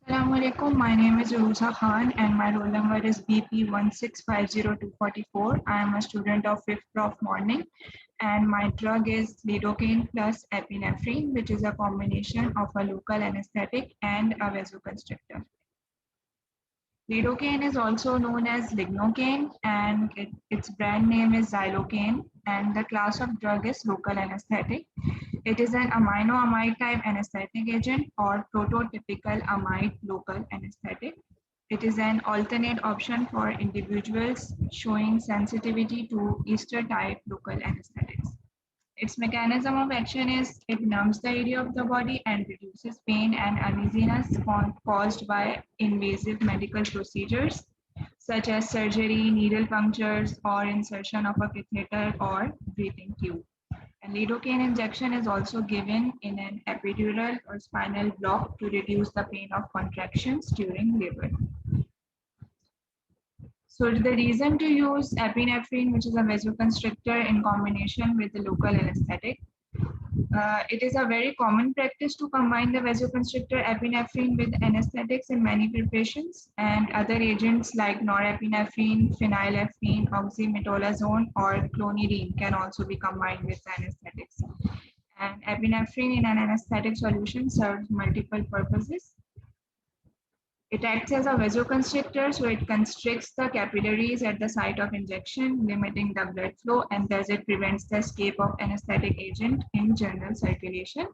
Assalamualaikum. My name is Rusa Khan and my roll number is BP1650244. I am a student of 5th Prof Morning and my drug is Lidocaine plus epinephrine, which is a combination of a local anesthetic and a vasoconstrictor. Lidocaine is also known as lignocaine and its brand name is xylocaine and the class of drug is local anesthetic. It is an amino-amide type anesthetic agent or prototypical amide local anesthetic. It is an alternate option for individuals showing sensitivity to ester type local anesthetics. Its mechanism of action is it numbs the area of the body and reduces pain and uneasiness caused by invasive medical procedures such as surgery, needle punctures, or insertion of a catheter or breathing tube. And lidocaine injection is also given in an epidural or spinal block to reduce the pain of contractions during labor. So the reason to use epinephrine, which is a vasoconstrictor in combination with the local anesthetic, it is a very common practice to combine the vasoconstrictor epinephrine with anesthetics in many preparations, and other agents like norepinephrine, phenylephrine, oxymetazoline, or clonidine can also be combined with anesthetics. And epinephrine in an anesthetic solution serves multiple purposes. It acts as a vasoconstrictor, so it constricts the capillaries at the site of injection, limiting the blood flow, and thus it prevents the escape of anesthetic agent in general circulation.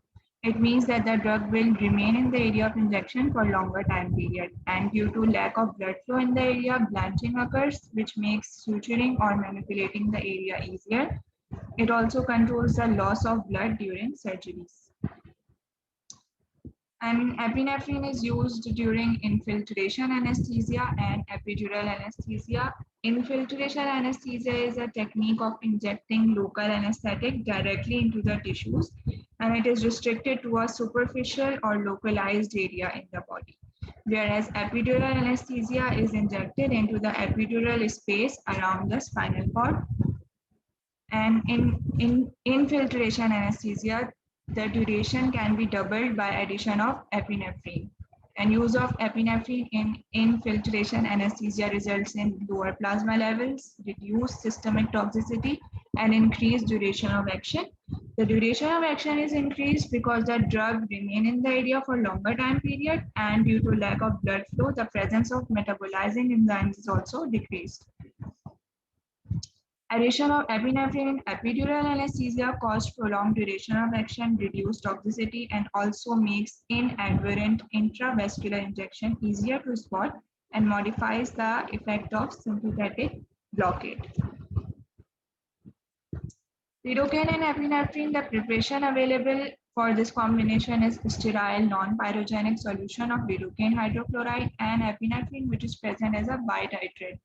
It means that the drug will remain in the area of injection for longer time period. And due to lack of blood flow in the area, blanching occurs, which makes suturing or manipulating the area easier. It also controls the loss of blood during surgeries. And epinephrine is used during infiltration anesthesia and epidural anesthesia. Infiltration anesthesia is a technique of injecting local anesthetic directly into the tissues, and it is restricted to a superficial or localized area in the body. Whereas epidural anesthesia is injected into the epidural space around the spinal cord. And in infiltration anesthesia, the duration can be doubled by addition of epinephrine. And use of epinephrine in infiltration anesthesia results in lower plasma levels, reduced systemic toxicity, and increased duration of action. The duration of action is increased because the drug remains in the area for longer time period, and due to lack of blood flow, the presence of metabolizing enzymes is also decreased. Addition of epinephrine in epidural anesthesia causes prolonged duration of action, reduced toxicity, and also makes inadvertent intravascular injection easier to spot and modifies the effect of sympathetic blockade. Lidocaine and epinephrine, the preparation available for this combination is sterile non-pyrogenic solution of lidocaine hydrochloride and epinephrine, which is present as a bititrate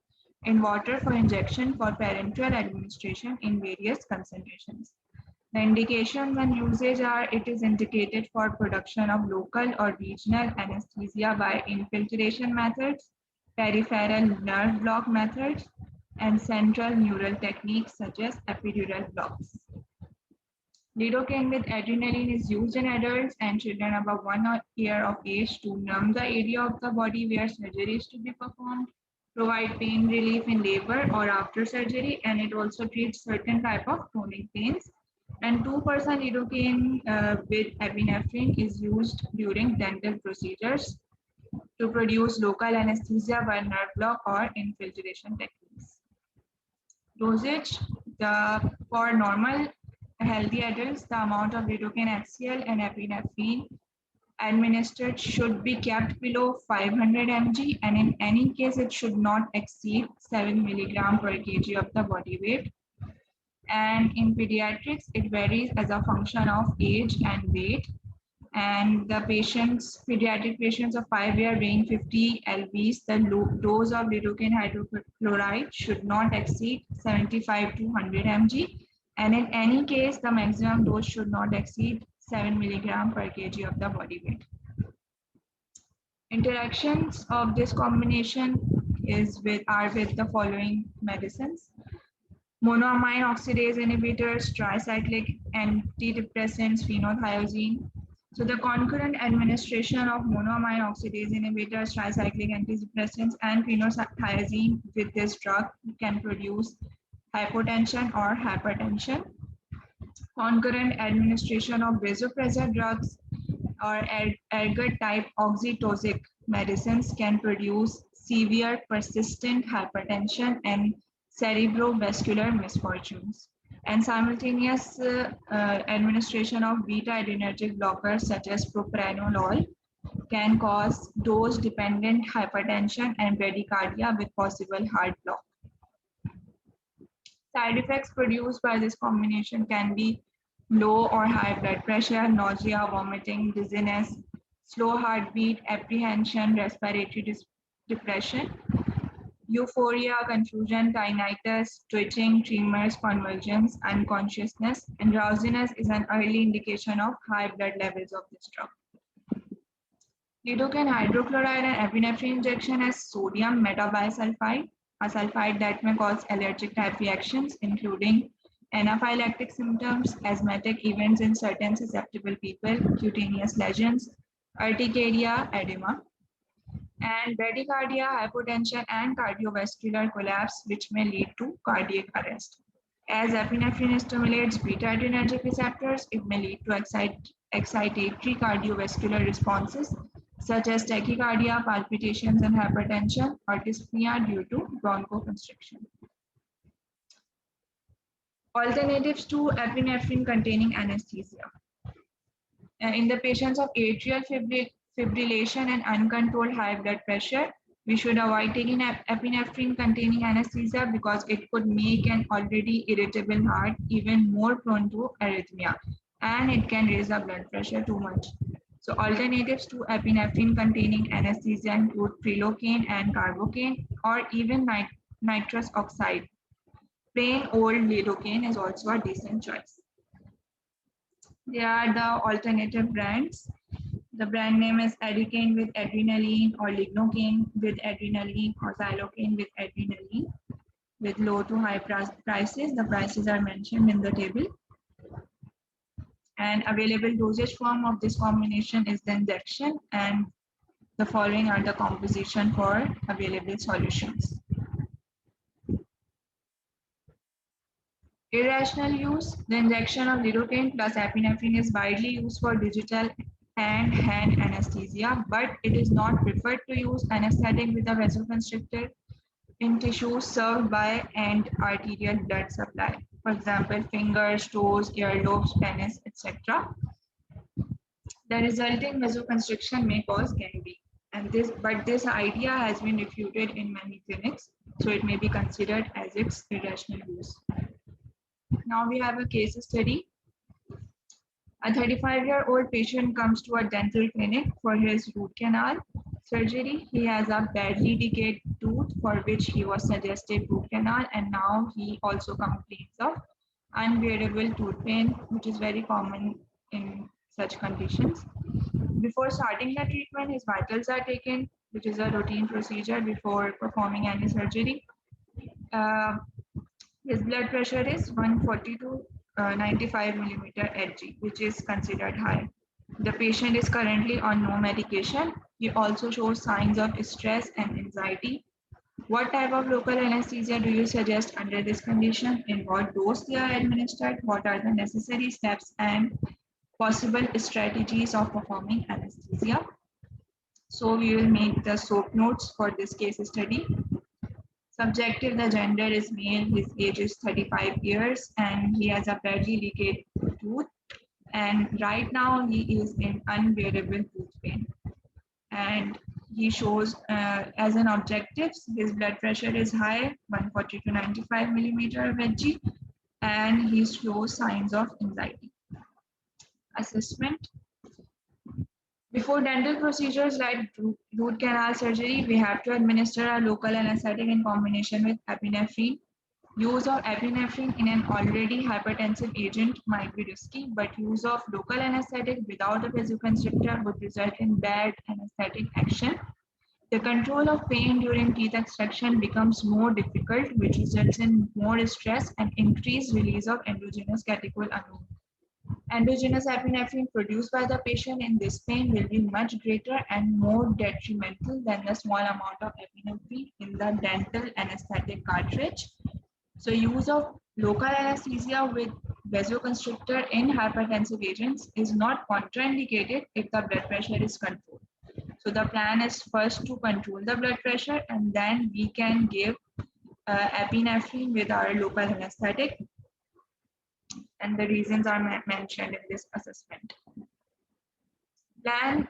in water for injection for parenteral administration in various concentrations. The indications and usage are it is indicated for production of local or regional anesthesia by infiltration methods, peripheral nerve block methods, and central neural techniques such as epidural blocks. Lidocaine with adrenaline is used in adults and children above 1 year of age to numb the area of the body where surgery is to be performed, provide pain relief in labor or after surgery, and it also treats certain type of chronic pains. And 2% lidocaine with epinephrine is used during dental procedures to produce local anesthesia by nerve block or infiltration techniques. Dosage, for normal healthy adults, the amount of lidocaine HCl and epinephrine administered should be kept below 500 mg, and in any case it should not exceed 7 milligram per kg of the body weight. And in pediatrics, it varies as a function of age and weight. And the pediatric patients of 5 years weighing 50 lbs, the dose of lidocaine hydrochloride should not exceed 75 to 100 mg. And in any case, the maximum dose should not exceed 7 milligram per kg of the body weight. Interactions of this combination are with the following medicines: monoamine oxidase inhibitors, tricyclic antidepressants, phenothiazine, So the concurrent administration of monoamine oxidase inhibitors, tricyclic antidepressants, and phenothiazine with this drug can produce hypotension or hypertension. Concurrent administration of vasopressor drugs or ergot-type oxytocic medicines can produce severe persistent hypertension and cerebrovascular misfortunes. And simultaneous administration of beta-adrenergic blockers such as propranolol can cause dose-dependent hypertension and bradycardia with possible heart block. Side effects produced by this combination can be low or high blood pressure, nausea, vomiting, dizziness, slow heartbeat, apprehension, respiratory depression, euphoria, confusion, tinnitus, twitching, tremors, convulsions, unconsciousness, and drowsiness is an early indication of high blood levels of this drug. Lidocaine hydrochloride and epinephrine injection as sodium metabisulfite, a sulfide that may cause allergic type reactions, including anaphylactic symptoms, asthmatic events in certain susceptible people, cutaneous lesions, urticaria, edema, and bradycardia, hypotension, and cardiovascular collapse, which may lead to cardiac arrest. As epinephrine stimulates beta-adrenergic receptors, it may lead to excitatory cardiovascular responses, such as tachycardia, palpitations, and hypertension, or dyspnea due to bronchoconstriction. Alternatives to epinephrine-containing anesthesia. In the patients of atrial fibrillation and uncontrolled high blood pressure, we should avoid taking epinephrine-containing anesthesia because it could make an already irritable heart even more prone to arrhythmia, and it can raise the blood pressure too much. So alternatives to epinephrine-containing anesthesia include prilocaine and carbocaine, or even nitrous oxide. Plain old lidocaine is also a decent choice. There are the alternative brands. The brand name is Lidocaine with adrenaline, or Lignocaine with adrenaline, or Xylocaine with adrenaline, with low to high prices. The prices are mentioned in the table. And available dosage form of this combination is the injection, and the following are the composition for available solutions. Irrational use. The injection of lidocaine plus epinephrine is widely used for digital and hand anesthesia, but it is not preferred to use anesthetic with a vasoconstrictor in tissues served by and arterial blood supply. For example, fingers, toes, earlobes, penis, etc. The resulting vasoconstriction may cause gangrene. But this idea has been refuted in many clinics, so it may be considered as its irrational use. Now we have a case study. A 35-year-old patient comes to a dental clinic for his root canal surgery. He has a badly decayed tooth for which he was suggested root canal, and now he also complains of unbearable tooth pain, which is very common in such conditions. Before starting the treatment, his vitals are taken, which is a routine procedure before performing any surgery. His blood pressure is 140 to 95 millimeter Hg, which is considered high. The patient is currently on no medication. He also shows signs of stress and anxiety. What type of local anesthesia do you suggest under this condition? In what dose they are administered? What are the necessary steps and possible strategies of performing anesthesia? So we will make the SOAP notes for this case study. Subjective, the gender is male, his age is 35 years, and he has a badly decayed tooth. And right now he is in unbearable tooth pain. And he shows as an objective, his blood pressure is high, 140 to 95 millimeter of Hg, and he shows signs of anxiety. Assessment. Before dental procedures like root canal surgery, we have to administer a local anesthetic in combination with epinephrine. Use of epinephrine in an already hypertensive agent might be risky, but use of local anesthetic without a vasoconstrictor would result in bad anesthetic action. The control of pain during teeth extraction becomes more difficult, which results in more stress and increased release of endogenous catechol unknown. Endogenous epinephrine produced by the patient in this pain will be much greater and more detrimental than the small amount of epinephrine in the dental anesthetic cartridge. So use of local anesthesia with vasoconstrictor in hypertensive agents is not contraindicated if the blood pressure is controlled. So the plan is first to control the blood pressure, and then we can give epinephrine with our local anesthetic, and the reasons are mentioned in this assessment. Plan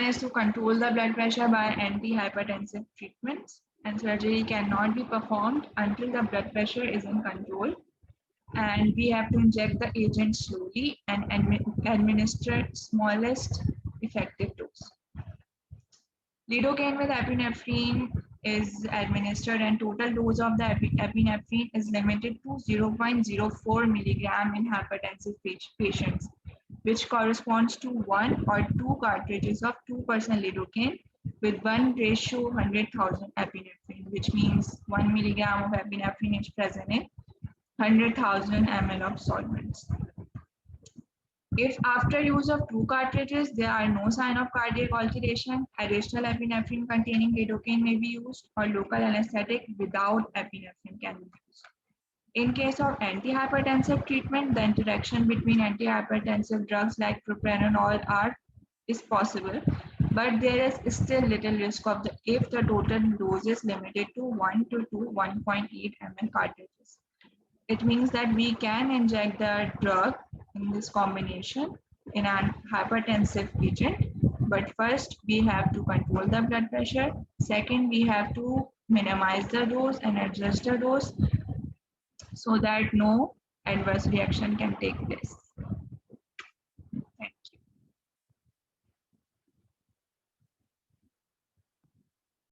is to control the blood pressure by antihypertensive treatments, and surgery cannot be performed until the blood pressure is in control. And we have to inject the agent slowly and administer smallest effective dose. Lidocaine with epinephrine is administered, and total dose of the epinephrine is limited to 0.04 milligram in hypertensive patients, which corresponds to 1 or 2 cartridges of 2% lidocaine with 1 ratio 100,000 epinephrine, which means 1 milligram of epinephrine is present in 100,000 ml of solvents. If after use of 2 cartridges there are no sign of cardiac alteration, additional epinephrine containing lidocaine may be used, or local anesthetic without epinephrine can be used. In case of antihypertensive treatment, the interaction between antihypertensive drugs like propranolol is possible, but there is still little risk of if the total dose is limited to 1 to 1.8 ml cartridges. It means that we can inject the drug in this combination in a hypertensive agent, but first we have to control the blood pressure. Second, we have to minimize the dose and adjust the dose so that no adverse reaction can take place.